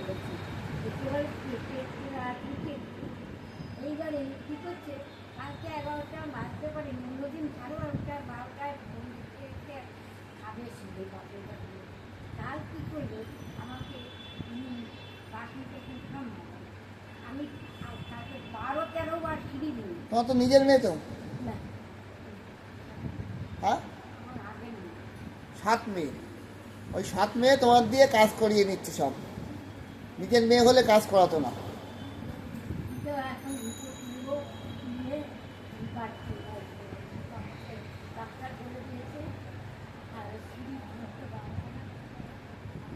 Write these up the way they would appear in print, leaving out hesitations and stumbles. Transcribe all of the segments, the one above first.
গেছি। একেবারে এইবারে কী করছে, কালকে 11টা বাজতে পারে, অন্যদিন 12টা 12টায় ফোন দিতে খাবে শুধু বাপের বাড়ি। কাল কী করলো, আমাকে বাকি থেকে আমি তাকে 12-13 বার ফিরি দিই। তোমার তো নিজের মেয়ে তো? না, হ্যাঁ, আমার আগে নেই। 7 মেয়ে। ওই 7 মেয়ে তোমার দিয়ে কাজ করিয়ে নিচ্ছে সব। নিজের মেয়ে হলে কাজ করাতো না। তো এখন নিব, নিয়ে বাড়ছি। ডাক্তার বলে দিয়েছে আর সিঁড়ি ধরতে পারবো না।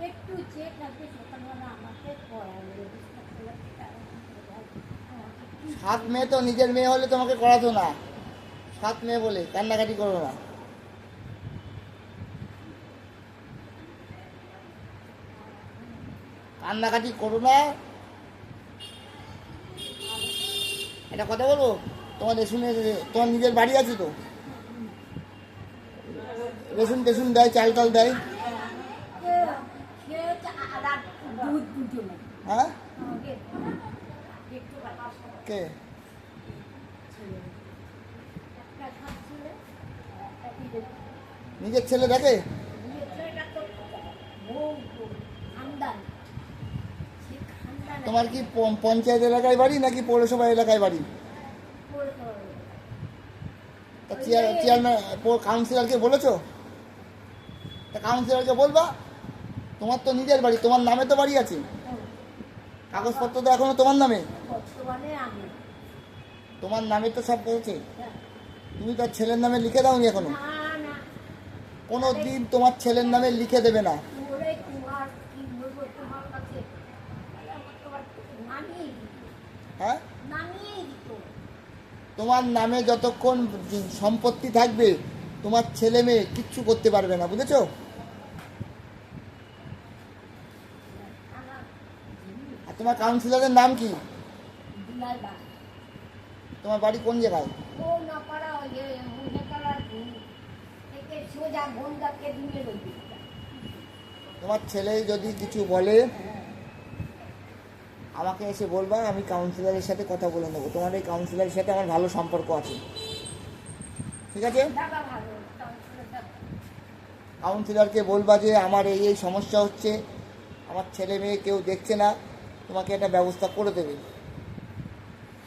একটু চেক আছে, সকালবেলা আমাকে করাবে। 7 মেয়ে তো নিজের মেয়ে হলে তোমাকে করাতো না। 7 মেয়ে বলে কান্নাকাটি করো না। কান্নাকাটি করো না। একটা কথা বলবো, তোমার তোমার নিজের বাড়ি আছে তো? রেশন টেশন দেয়, চাল টাল দেয়? দুধ দুটো না হ্যাঁ, একটু কে? একটা খাচ্ছিল, একটা নিজের ছেলে দেখে? ছেলেটা তো বউ খানদান, সে খানদান তোমার কি পঞ্চায়েত এলাকায় বাড়ি নাকি পৌরসভা এলাকায় বাড়ি? তা চেয়ারম্যান কাউন্সিলরকে বলেছো? তা কাউন্সিলরকে বলবা, তোমার তো নিজের বাড়ি, তোমার নামে তো বাড়ি আছে, কাগজপত্র তো এখনো তোমার নামে। বর্তমানে আমি তোমার নামে তো সব করেছে, তুমি তো ছেলের নামে লিখে দাওনি এখনো। না না কোনো দিন তোমার ছেলের নামে লিখে দেবে না। ওরে তোমার কি বলবো, তোমার কাছে তোমার নামিয়ে দিত, হ্যাঁ, নামিয়েই দিত। তোমার নামে যতক্ষণ সম্পত্তি থাকবে তোমার ছেলে মেয়ে কিচ্ছু করতে পারবে না, বুঝেছো? আমার আর তোমার কাউন্সিলরের নাম কি? দুলাই বাস তোমার বাড়ি কোন জায়গায়? ও না পারা হুনেতলার থেকে সোজা গন্ডাকে দূরে রইবে। তোমার ছেলে যদি কিছু বলে আমাকে এসে বলবা, আমি কাউন্সিলরের সাথে কথা বলে নেবো। তোমার এই কাউন্সিলরের সাথে আমার ভালো সম্পর্ক আছে, ঠিক আছে? দাদা ভালো, তাহলে দাদা কাউন্সিলরকে বলবা যে আমার এই এই সমস্যা হচ্ছে, আমার ছেলে মেয়ে কেউ দেখছে না, তোমাকে একটা ব্যবস্থা করে দেবে।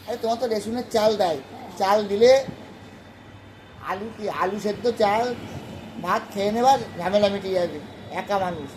আরে তোমার তো রেশনের চাল দেয়, চাল দিলে আলু সেদ্ধ চাল ভাত খেয়ে নেবার ঝামেলা মিটিয়ে যাবে, একা মানুষ।